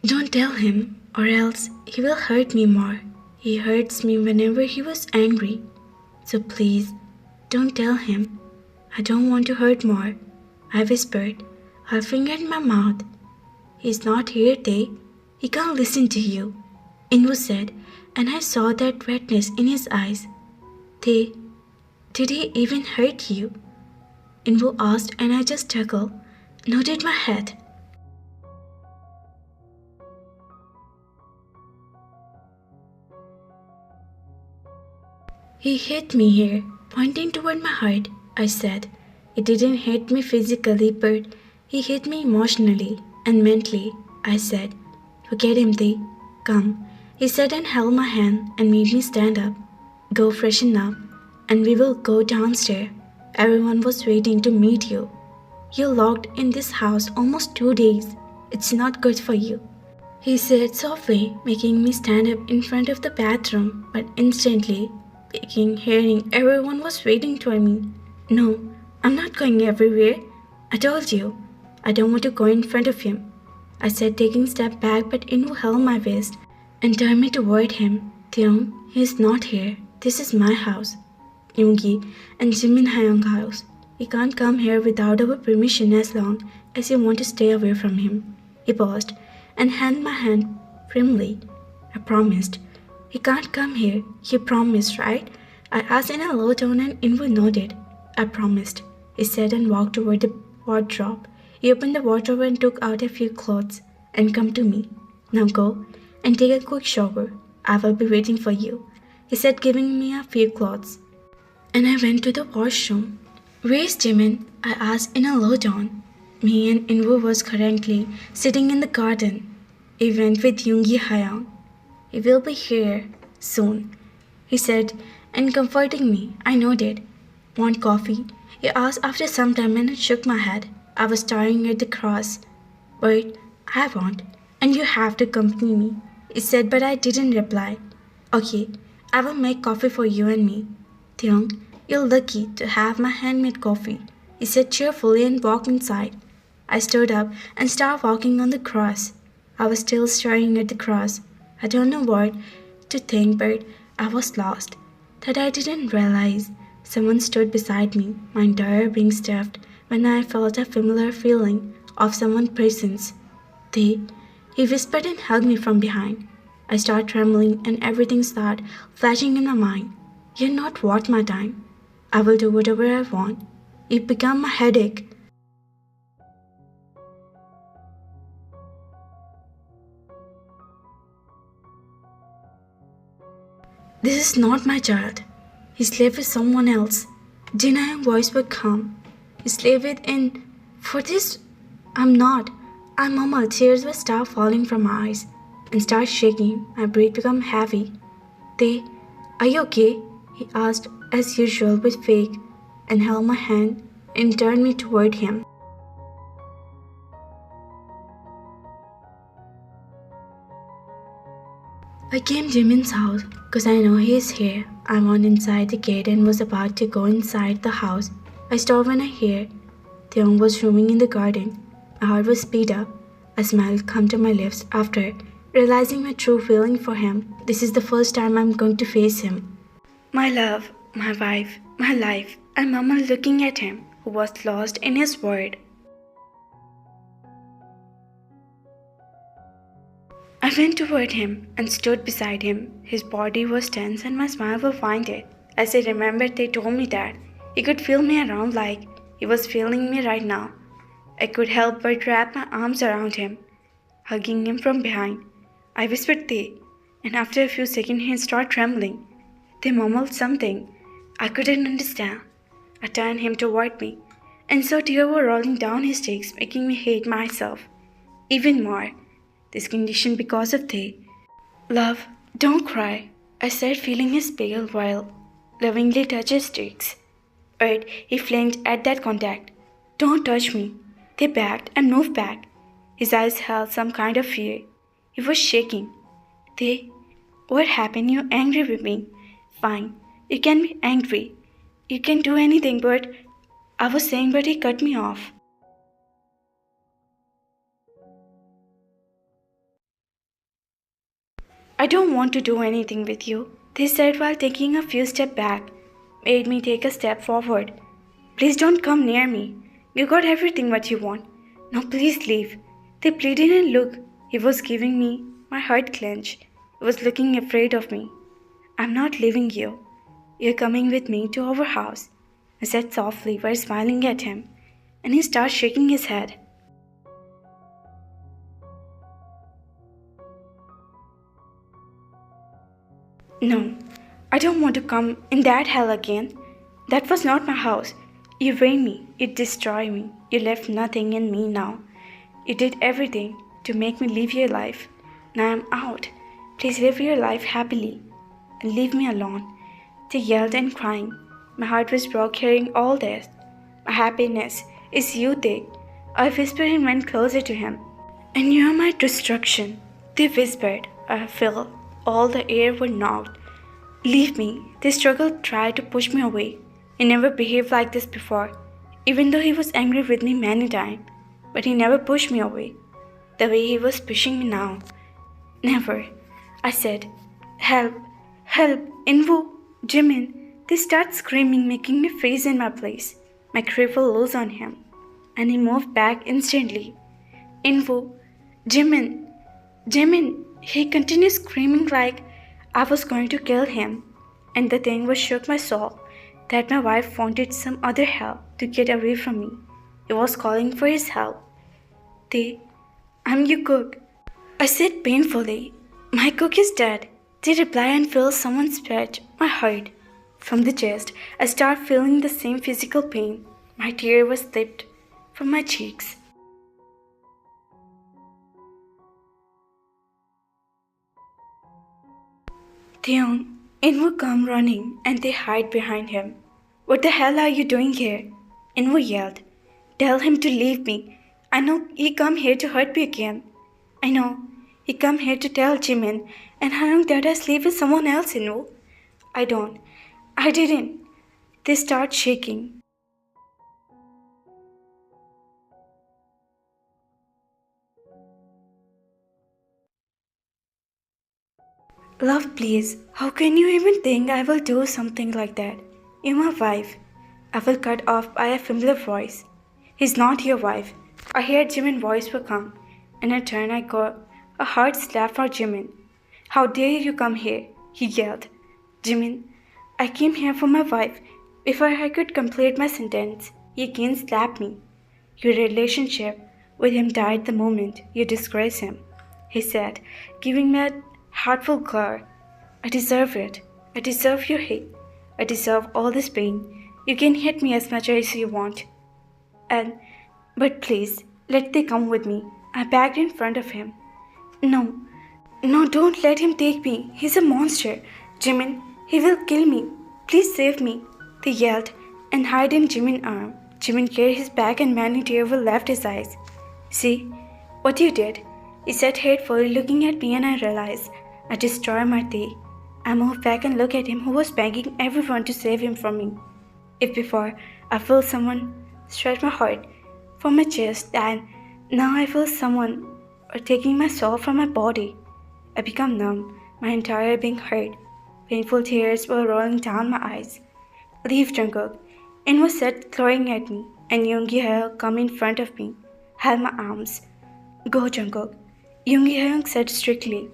Don't tell him, or else he will hurt me more. He hurts me whenever he was angry. So please, don't tell him. I don't want to hurt more, I whispered, her finger in my mouth. He's not here, Tae. He can't listen to you, Inwo said, and I saw that redness in his eyes. Tae, did he even hurt you? Inwo asked, and I just chuckled, nodded my head. He hit me here, pointing toward my heart, I said. He didn't hit me physically, but he hit me emotionally and mentally, I said. Forget him, Tae. Come, he said and held my hand and made me stand up. Go freshen up, and we will go downstairs. Everyone was waiting to meet you. You're locked in this house almost 2 days. It's not good for you, he said softly, making me stand up in front of the bathroom, but instantly, hearing everyone was waiting for me. No, I'm not going everywhere. I told you. I don't want to go in front of him, I said, taking a step back, but Inwo held my waist and turned me toward him. Taehyung, he is not here. This is my house. Yoongi and Jimin Hyung's house. He can't come here without our permission as long as you want to stay away from him. He paused and held my hand firmly. I promised. He can't come here. You promised, right? I asked in a low tone and Inwo nodded. I promised, he said and walked toward the wardrobe. He opened the wardrobe and took out a few clothes and come to me. Now go and take a quick shower. I will be waiting for you, he said, giving me a few clothes. And I went to the washroom. Where's Jimin? I asked in a low tone. Me and Inwo was currently sitting in the garden. He went with Yoongi Hyung. He will be here soon, he said, and comforting me. I nodded. Want coffee? He asked after some time and I shook my head. I was staring at the cross. But I won't, and you have to accompany me, he said, but I didn't reply. Okay, I will make coffee for you and me. Taehyung, you're lucky to have my handmade coffee, he said cheerfully and walked inside. I stood up and started walking on the cross. I was still staring at the cross. I don't know what to think, but I was lost. That I didn't realize someone stood beside me, my entire being stuffed, when I felt a familiar feeling of someone's presence. He whispered and hugged me from behind. I started trembling and everything started flashing in my mind. You're not worth my time. I will do whatever I want. You become my headache. This is not my child. He slept with someone else. Jin's voice would come. He slept with in for this. I'm not. I mumbled. Tears would start falling from my eyes and start shaking. My breath became heavy. Tae, are you okay? He asked as usual with fake and held my hand and turned me toward him. I came to Jimin's house because I know he is here. I went inside the gate and was about to go inside the house. I stopped when I heard Taehyung was roaming in the garden. My heart was speed up. A smile came to my lips after realizing my true feeling for him. This is the first time I'm going to face him. My love, my wife, my life. I mumbled looking at him, who was lost in his world. I went toward him and stood beside him. His body was tense and my smile was winded. As I remembered, they told me that he could feel me around like he was feeling me right now. I could help but wrap my arms around him, hugging him from behind. I whispered Tae, and after a few seconds he started trembling. They mumbled something I couldn't understand. I turned him toward me, and saw tears were rolling down his cheeks, making me hate myself even more. This condition because of Tae. Love, don't cry, I said, feeling his pale while lovingly touched his cheeks. But he flinched at that contact. Don't touch me. They backed and moved back. His eyes held some kind of fear. He was shaking. Tae, what happened? You angry with me? Fine, you can be angry. You can do anything, but I was saying, but he cut me off. I don't want to do anything with you, they said while taking a few steps back, made me take a step forward. Please don't come near me. You got everything what you want. Now please leave. They pleaded and look, he was giving me. My heart clenched. He was looking afraid of me. I'm not leaving you. You're coming with me to our house, I said softly while smiling at him, and he started shaking his head. No, I don't want to come in that hell again. That was not my house. You ruined me, you destroyed me, you left nothing in me now. You did everything to make me live your life. Now I'm out. Please live your life happily and leave me alone. They yelled and crying. My heart was broke hearing all this. My happiness is you, Tae. I whispered and went closer to him. And you are my destruction, they whispered. I felt all the air was knocked. Leave me. They struggled, tried to push me away. He never behaved like this before, even though he was angry with me many times. But he never pushed me away, the way he was pushing me now. Never. I said, help, help, Invu, Jimin. They start screaming, making me freeze in my place. My grip fell loose on him, and he moved back instantly. Invu, Jimin, Jimin. He continued screaming like I was going to kill him, and the thing was shook my soul that my wife wanted some other help to get away from me. He was calling for his help. I'm your cook, I said painfully. My cook is dead. They reply and feel someone scratch my heart. From the chest, I start feeling the same physical pain. My tear was slipped from my cheeks. Taehyung, Inwu come running and they hide behind him. What the hell are you doing here? Inwu yelled. Tell him to leave me. I know he come here to hurt me again. I know. He come here to tell Jimin and Hyung that I sleep with someone else, Inwu. I don't. I didn't. They start shaking. Love, please. How can you even think I will do something like that? You're my wife. I will cut off by a familiar voice. He's not your wife. I heard Jimin's voice will come, and in turn I got a hard slap for Jimin. How dare you come here? He yelled. Jimin, I came here for my wife. Before I could complete my sentence, he again slapped me. Your relationship with him died the moment you disgraced him, he said, giving me a heartful glare. I deserve it. I deserve your hate. I deserve all this pain. You can hit me as much as you want. But please, let they come with me. I begged in front of him. No, don't let him take me. He's a monster. Jimin, he will kill me. Please save me. They yelled and hid in Jimin's arm. Jimin carried his back and many tears left his eyes. See what you did, he said hatefully, looking at me, and I realized I destroyed my day. I moved back and looked at him, who was begging everyone to save him from me. If before I felt someone stretch my heart from my chest, and now I feel someone taking my soul from my body. I become numb, my entire being hurt. Painful tears were rolling down my eyes. Leave, Jungkook, In was said, glaring at me, and Yoongi come in front of me, held my arms. Go, Jungkook, Yoongi setted strictly.